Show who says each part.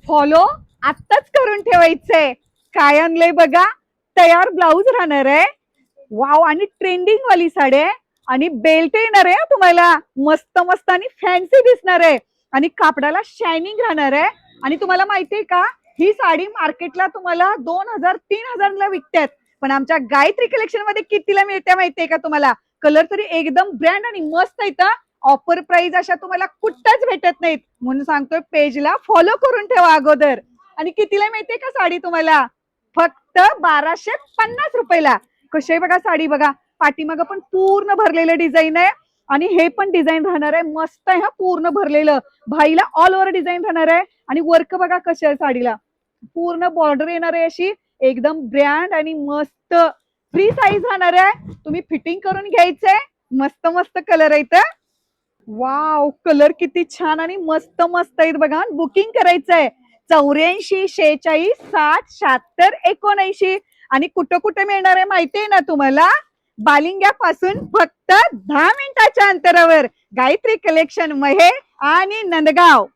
Speaker 1: Follow आत्ताच करून ठेवायचंय. काय आणलंय बघा, तयार ब्लाऊज राहणार आहे. वाव, आणि ट्रेंडिंग वाली साडी आहे आणि बेल्ट येणार आहे तुम्हाला, मस्त मस्त आणि फॅन्सी दिसणार आहे आणि कापडाला शायनिंग राहणार आहे. आणि तुम्हाला माहितीये का, ही साडी मार्केटला तुम्हाला 2000-3000 विकतात, पण आमच्या गायत्री कलेक्शन मध्ये कितीला मिळते माहितीये का तुम्हाला? कलर तरी एकदम ब्रँड आणि मस्त येतं. ऑफर प्राइस अशा तुम्हाला कुठंच भेटत नाहीत, म्हणून सांगतोय पेजला फॉलो करून ठेवा अगोदर. आणि कितीला मिळते का साडी तुम्हाला? फक्त 1250 रुपयाला. कशी आहे बघा साडी, बघा पाठीमागं पण पूर्ण भरलेलं डिझाईन आहे आणि हे पण डिझाईन राहणार आहे. मस्त आहे हा, पूर्ण भरलेलं. भाईला ऑल ओव्हर डिझाईन राहणार आहे आणि वर्क बघा कशी आहे साडीला, पूर्ण बॉर्डर येणार आहे अशी, एकदम ब्रँड आणि मस्त. फ्री साईज राहणार आहे, तुम्ही फिटिंग करून घ्यायचंय. मस्त मस्त कलर आहेत. वाव, कलर किती छान आणि मस्त मस्त आहेत बघा. बुकिंग करायचंय 84 46 60 76 79. आणि कुठं कुठं मिळणार आहे माहितीये ना तुम्हाला? बालिंग्यापासून फक्त 10 मिनिटाच्या अंतरावर गायत्री कलेक्शन, महेर आणि नंदगाव.